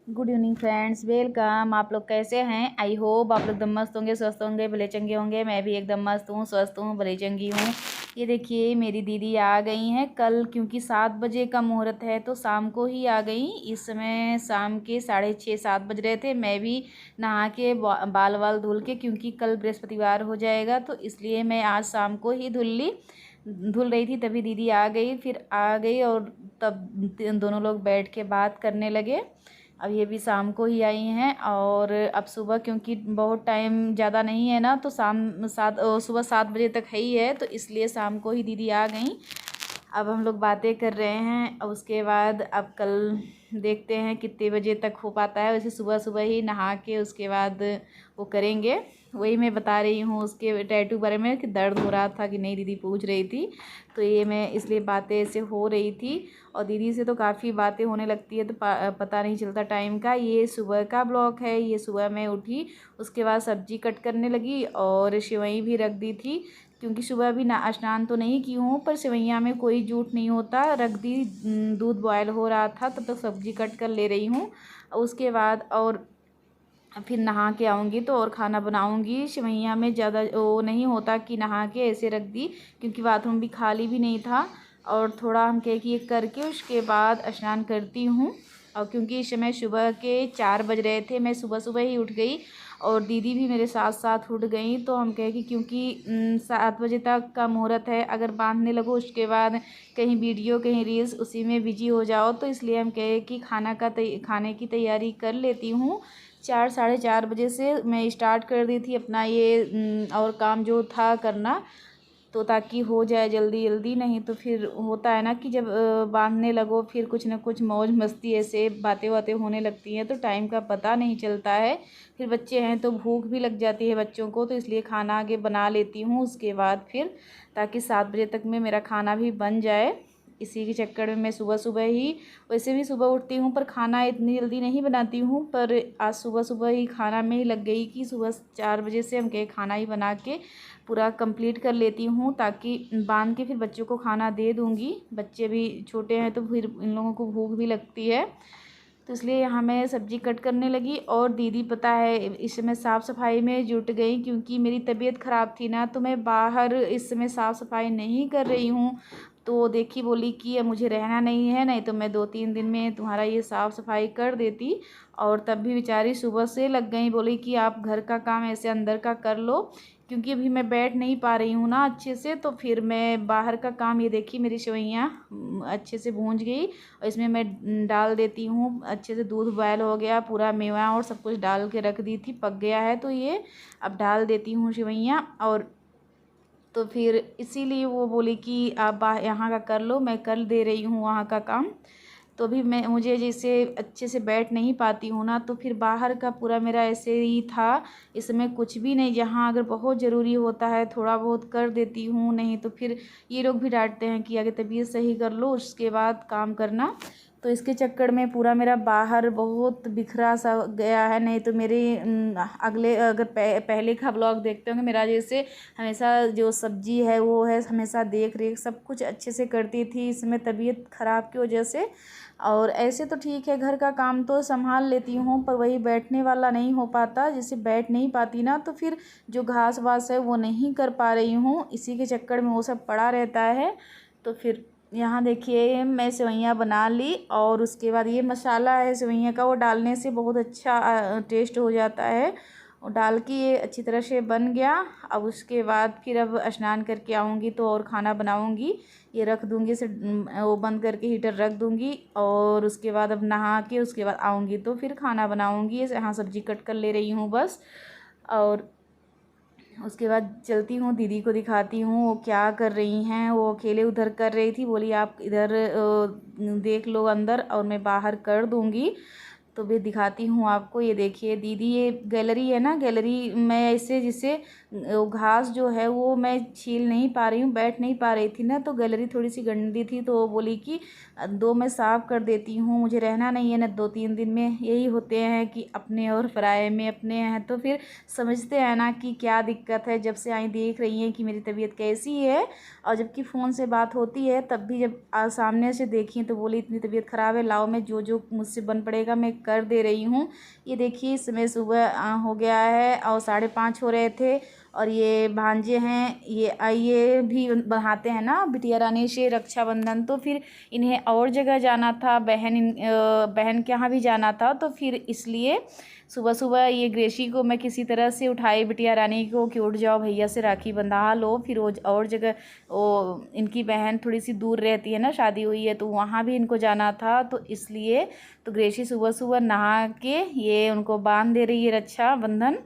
Good evening friends, welcome. आप लोग कैसे हैं? आई होप आप लोग एकदम मस्त होंगे, स्वस्थ होंगे, भले चंगे होंगे। मैं भी एकदम मस्त हूँ, स्वस्थ हूँ, भले चंगी हूँ। ये देखिए मेरी दीदी आ गई हैं कल, क्योंकि 7 बजे का मुहूर्त है तो शाम को ही आ गई। इस समय शाम के 6:30-7 बज रहे थे। मैं भी नहा के बाल वाल धुल के, क्योंकि कल बृहस्पतिवार हो जाएगा तो इसलिए मैं आज शाम को ही धुल रही थी। तभी दीदी आ गई, फिर आ गई और तब दोनों लोग बैठ के बात करने लगे। अब ये भी शाम को ही आई हैं और अब सुबह, क्योंकि बहुत टाइम ज़्यादा नहीं है ना, तो सुबह 7 बजे तक है ही है, तो इसलिए शाम को ही दीदी आ गई। अब हम लोग बातें कर रहे हैं और उसके बाद अब कल देखते हैं कितने बजे तक हो पाता है। वैसे सुबह सुबह ही नहा के उसके बाद वो करेंगे। वही मैं बता रही हूँ उसके टैटू बारे में कि दर्द हो रहा था कि नहीं, दीदी पूछ रही थी। तो ये मैं इसलिए बातें ऐसे हो रही थी और दीदी से तो काफ़ी बातें होने लगती है तो पता नहीं चलता टाइम का। ये सुबह का ब्लॉग है। ये सुबह मैं उठी, उसके बाद सब्जी कट करने लगी और सेवई भी रख दी थी, क्योंकि सुबह भी ना स्नान तो नहीं की हूँ, पर सेवैयाँ में कोई जूठ नहीं होता, रख दी। दूध बॉयल हो रहा था तब तक सब्जी कट कर ले रही हूँ। उसके बाद और फिर नहा के आऊँगी तो और खाना बनाऊँगी। सेवैयाँ में ज़्यादा वो नहीं होता कि नहा के ऐसे रख दी, क्योंकि बाथरूम भी खाली भी नहीं था। और थोड़ा हम कह कि ये करके उसके बाद स्नान करती हूँ। और क्योंकि इस समय सुबह के 4 बज रहे थे, मैं सुबह सुबह ही उठ गई और दीदी भी मेरे साथ साथ उठ गई। तो हम कहे कि क्योंकि 7 बजे तक का मुहूर्त है, अगर बांधने लगो उसके बाद कहीं वीडियो कहीं रील्स उसी में बिजी हो जाओ, तो इसलिए हम कहे कि खाने की तैयारी कर लेती हूँ। 4 साढ़े 4 बजे से मैं स्टार्ट कर दी थी अपना ये और काम जो था करना, तो ताकि हो जाए जल्दी जल्दी। नहीं तो फिर होता है ना कि जब बांधने लगो फिर कुछ ना कुछ मौज मस्ती ऐसे बातें बातें होने लगती हैं तो टाइम का पता नहीं चलता है। फिर बच्चे हैं तो भूख भी लग जाती है बच्चों को, तो इसलिए खाना आगे बना लेती हूँ उसके बाद फिर, ताकि 7 बजे तक में मेरा खाना भी बन जाए। इसी के चक्कर में मैं सुबह सुबह ही, वैसे भी सुबह उठती हूँ पर खाना इतनी जल्दी नहीं बनाती हूँ, पर आज सुबह सुबह ही खाना में ही लग गई कि सुबह 4 बजे से हम कहे खाना ही बना के पूरा कंप्लीट कर लेती हूँ, ताकि बांध के फिर बच्चों को खाना दे दूँगी। बच्चे भी छोटे हैं तो फिर इन लोगों को भूख भी लगती है, तो इसलिए यहाँ मैं सब्ज़ी कट करने लगी। और दीदी पता है इस समय साफ़ सफाई में जुट गई, क्योंकि मेरी तबीयत ख़राब थी ना, तो मैं बाहर इस समय साफ़ सफाई नहीं कर रही हूँ। तो देखी, बोली कि अब मुझे रहना नहीं है, नहीं तो मैं 2-3 दिन में तुम्हारा ये साफ़ सफाई कर देती। और तब भी बेचारी सुबह से लग गई, बोली कि आप घर का काम ऐसे अंदर का कर लो, क्योंकि अभी मैं बैठ नहीं पा रही हूँ ना अच्छे से, तो फिर मैं बाहर का काम। ये देखी मेरी सेवइयाँ अच्छे से भूंज गई और इसमें मैं डाल देती हूँ। अच्छे से दूध बॉयल हो गया, पूरा मेवा और सब कुछ डाल के रख दी थी, पक गया है, तो ये अब डाल देती हूँ सेवइयाँ। और तो फिर इसीलिए वो बोली कि आप यहाँ का कर लो, मैं कर दे रही हूँ वहाँ का काम। तो भी मुझे जैसे अच्छे से बैठ नहीं पाती हूँ ना, तो फिर बाहर का पूरा मेरा ऐसे ही था। इसमें कुछ भी नहीं, जहाँ अगर बहुत ज़रूरी होता है थोड़ा बहुत कर देती हूँ, नहीं तो फिर ये लोग भी डांटते हैं कि आगे तबीयत सही कर लो उसके बाद काम करना। तो इसके चक्कर में पूरा मेरा बाहर बहुत बिखरा सा गया है। नहीं तो मेरे अगले अगर पहले का ब्लॉग देखते होंगे, मेरा जैसे हमेशा जो सब्जी है वो है, हमेशा देख रेख सब कुछ अच्छे से करती थी। इसमें तबीयत ख़राब की वजह से, और ऐसे तो ठीक है घर का काम तो संभाल लेती हूँ, पर वही बैठने वाला नहीं हो पाता। जैसे बैठ नहीं पाती ना, तो फिर जो घास वास है वो नहीं कर पा रही हूँ, इसी के चक्कर में वो सब पड़ा रहता है। तो फिर यहाँ देखिए मैं सेवइयाँ बना ली और उसके बाद ये मसाला है सेवइयाँ का, वो डालने से बहुत अच्छा टेस्ट हो जाता है। और डाल के ये अच्छी तरह से बन गया। अब उसके बाद फिर अब स्नान करके आऊँगी तो और खाना बनाऊँगी। ये रख दूँगी इसे, वो बंद करके हीटर रख दूँगी और उसके बाद अब नहा के उसके बाद आऊँगी तो फिर खाना बनाऊँगी। यहाँ सब्ज़ी कट कर ले रही हूँ बस, और उसके बाद चलती हूँ दीदी को दिखाती हूँ वो क्या कर रही हैं। वो अकेले उधर कर रही थी, बोली आप इधर देख लो अंदर और मैं बाहर कर दूँगी। तो भी दिखाती हूँ आपको। ये देखिए दीदी, ये गैलरी है ना, गैलरी मैं ऐसे जिसे वो घास जो है वो मैं छील नहीं पा रही हूँ, बैठ नहीं पा रही थी ना, तो गैलरी थोड़ी सी गंदी थी, तो वो बोली कि दो मैं साफ़ कर देती हूँ, मुझे रहना नहीं है ना 2-3 दिन में। यही होते हैं कि अपने और पराये में अपने हैं, तो फिर समझते हैं ना कि क्या दिक्कत है। जब से आई देख रही हैं कि मेरी तबीयत कैसी है, और जबकि फ़ोन से बात होती है तब भी जब सामने से देखी तो बोली इतनी तबीयत ख़राब है, लाओ मैं जो जो मुझसे बन पड़ेगा मैं कर दे रही हूँ। ये देखिए इस समय सुबह हो गया है और 5:30 हो रहे थे। और ये भांजे हैं, ये भी बहाते हैं ना बिटिया रानी से रक्षाबंधन, तो फिर इन्हें और जगह जाना था, बहन के यहाँ भी जाना था, तो फिर इसलिए सुबह सुबह ये ग्रेसी को मैं किसी तरह से उठाई बिटिया रानी को कि उठ जाओ भैया से राखी बंधा लो। फिर वो और जगह, वो इनकी बहन थोड़ी सी दूर रहती है ना, शादी हुई है, तो वहाँ भी इनको जाना था, तो इसलिए तो ग्रेसी सुबह सुबह नहा के ये उनको बांध दे रही है रक्षाबंधन।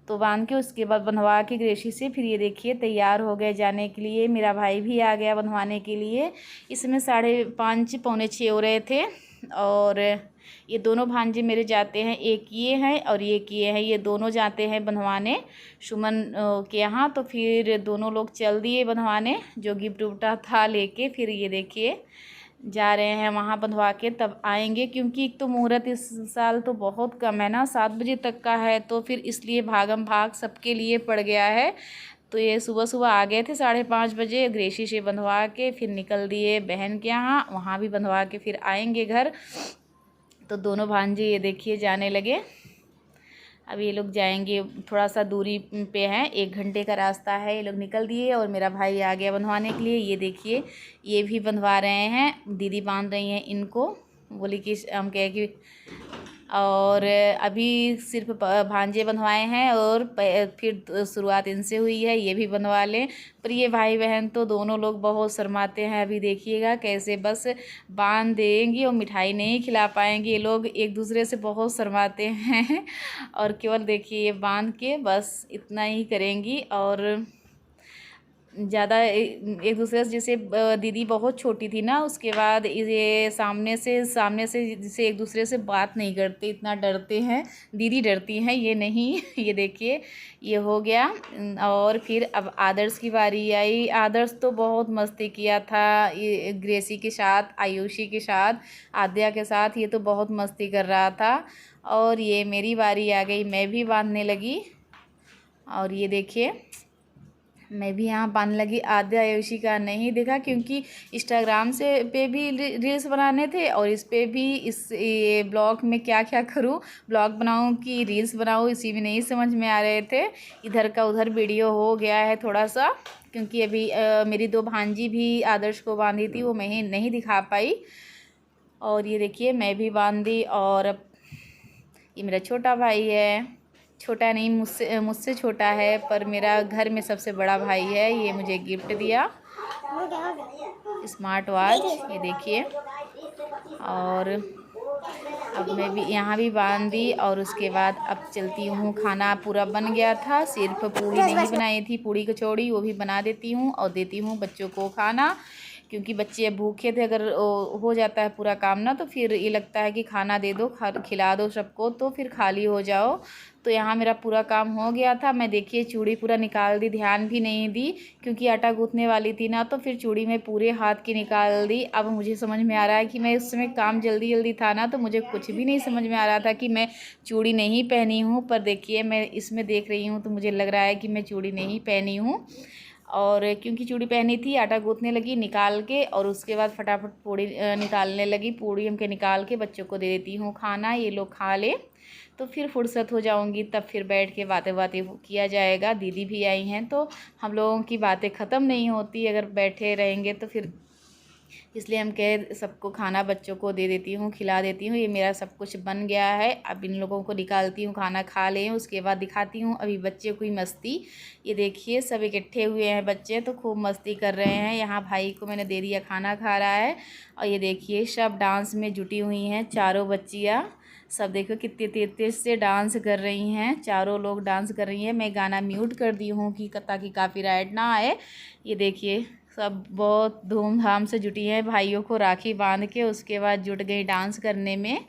तो बांध के उसके बाद बंधवा के ग्रेसी से फिर ये देखिए तैयार हो गए जाने के लिए। मेरा भाई भी आ गया बंधवाने के लिए। इसमें 5:30 पौने 6 हो रहे थे। और ये दोनों भांजे मेरे जाते हैं, एक ये हैं और एक ये हैं, ये दोनों जाते हैं बंधवाने सुमन के यहाँ। तो फिर दोनों लोग चल दिए बंधवाने, जो गिफ्ट उफ्टा था लेके। फिर ये देखिए जा रहे हैं वहाँ बंधवा के, तब आएंगे, क्योंकि एक तो मुहूर्त इस साल तो बहुत कम है ना, 7 बजे तक का है, तो फिर इसलिए भागम भाग सबके लिए पड़ गया है। तो ये सुबह सुबह आ गए थे 5:30 बजे, ग्रेसी से बंधवा के फिर निकल दिए बहन के यहाँ, वहाँ भी बंधवा के फिर आएंगे घर। तो दोनों भांजे ये देखिए जाने लगे। अब ये लोग जाएंगे, थोड़ा सा दूरी पे हैं, 1 घंटे का रास्ता है। ये लोग निकल दिए और मेरा भाई आ गया बंधवाने के लिए। ये देखिए ये भी बंधवा रहे हैं, दीदी बांध रही हैं इनको, बोली कि हम कहे कि, और अभी सिर्फ भांजे बंधवाए हैं और फिर शुरुआत इनसे हुई है, ये भी बंधवा लें। पर ये भाई बहन तो दोनों लोग बहुत शर्माते हैं। अभी देखिएगा कैसे बस बांध देंगी और मिठाई नहीं खिला पाएंगे। ये लोग एक दूसरे से बहुत शर्माते हैं और केवल देखिए ये बांध के बस इतना ही करेंगी। और ज़्यादा एक दूसरे से, जैसे दीदी बहुत छोटी थी ना, उसके बाद ये सामने से जैसे एक दूसरे से बात नहीं करते, इतना डरते हैं। दीदी डरती हैं, ये नहीं। ये देखिए ये हो गया। और फिर अब आदर्श की बारी आई। आदर्श तो बहुत मस्ती किया था ये ग्रेसी के साथ, आयुषी के साथ, आद्या के साथ, ये तो बहुत मस्ती कर रहा था। और ये मेरी बारी आ गई, मैं भी बांधने लगी। और ये देखिए मैं भी यहाँ बांधने लगी। आद्या आयुषी का नहीं देखा, क्योंकि इंस्टाग्राम से पे भी रील्स बनाने थे और इस पे भी, ये ब्लॉग में क्या क्या करूँ, ब्लॉग बनाऊँ कि रील्स बनाऊँ, इसी में नहीं समझ में आ रहे थे। इधर का उधर वीडियो हो गया है थोड़ा सा, क्योंकि अभी मेरी 2 भांजी भी आदर्श को बांधी थी, वो मैं नहीं दिखा पाई। और ये देखिए मैं भी बांध दी। और ये मेरा छोटा भाई है, छोटा नहीं, मुझसे छोटा है, पर मेरा घर में सबसे बड़ा भाई है। ये मुझे गिफ्ट दिया स्मार्ट वॉच, ये देखिए। और अब मैं भी यहाँ भी बांध दी। और उसके बाद अब चलती हूँ, खाना पूरा बन गया था, सिर्फ पूड़ी नहीं बनाई थी, पूड़ी कचौड़ी वो भी बना देती हूँ और देती हूँ बच्चों को खाना, क्योंकि बच्चे भूखे थे। अगर हो जाता है पूरा काम ना, तो फिर ये लगता है कि खाना दे दो, खिला दो सबको, तो फिर खाली हो जाओ। तो यहाँ मेरा पूरा काम हो गया था। मैं देखिए चूड़ी पूरा निकाल दी, ध्यान भी नहीं दी, क्योंकि आटा गूँथने वाली थी ना, तो फिर चूड़ी में पूरे हाथ की निकाल दी। अब मुझे समझ में आ रहा है कि मैं उस समय काम जल्दी जल्दी था ना, तो मुझे कुछ भी नहीं समझ में आ रहा था कि मैं चूड़ी नहीं पहनी हूँ। पर देखिए मैं इसमें देख रही हूँ तो मुझे लग रहा है कि मैं चूड़ी नहीं पहनी हूँ। और क्योंकि चूड़ी पहनी थी, आटा गूँथने लगी निकाल के, और उसके बाद फटाफट पूड़ी निकालने लगी। पूड़ी हम के निकाल के बच्चों को दे देती हूँ खाना, ये लोग खा ले, तो फिर फुर्सत हो जाऊंगी, तब फिर बैठ के बातें किया जाएगा। दीदी भी आई हैं, तो हम लोगों की बातें ख़त्म नहीं होती अगर बैठे रहेंगे तो फिर, इसलिए हम कह सबको खाना बच्चों को दे देती हूँ, खिला देती हूँ। ये मेरा सब कुछ बन गया है। अब इन लोगों को निकालती हूँ, खाना खा लें, उसके बाद दिखाती हूँ अभी बच्चे की मस्ती। ये देखिए सब इकट्ठे हुए हैं बच्चे, तो खूब मस्ती कर रहे हैं। यहाँ भाई को मैंने दे दिया, खाना खा रहा है। और ये देखिए सब डांस में जुटी हुई हैं, चारों बच्चियाँ सब देखो कितने तेज से डांस कर रही हैं, चारों लोग डांस कर रही हैं। मैं गाना म्यूट कर दी हूँ कि ताकि कॉपीराइट ना आए। ये देखिए सब बहुत धूमधाम से जुटी हैं, भाइयों को राखी बांध के उसके बाद जुट गई डांस करने में।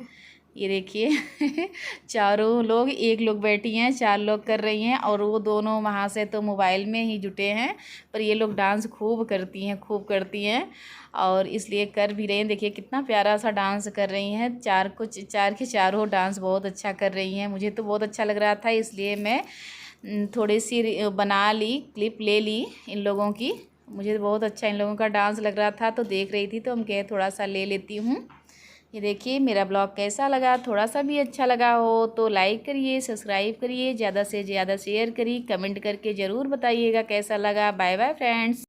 ये देखिए चारों लोग, एक लोग बैठी हैं, 4 लोग कर रही हैं, और वो दोनों वहाँ से तो मोबाइल में ही जुटे हैं, पर ये लोग डांस खूब करती हैं, खूब करती हैं, और इसलिए कर भी रही हैं। देखिए कितना प्यारा सा डांस कर रही हैं, चार के चारों डांस बहुत अच्छा कर रही हैं। मुझे तो बहुत अच्छा लग रहा था, इसलिए मैं थोड़ी सी बना ली, क्लिप ले ली इन लोगों की। मुझे बहुत अच्छा इन लोगों का डांस लग रहा था, तो देख रही थी, तो हम कहे थोड़ा सा ले लेती हूँ। ये देखिए मेरा ब्लॉग कैसा लगा, थोड़ा सा भी अच्छा लगा हो तो लाइक करिए, सब्सक्राइब करिए, ज़्यादा से ज़्यादा शेयर करिए, कमेंट करके ज़रूर बताइएगा कैसा लगा। Bye bye friends.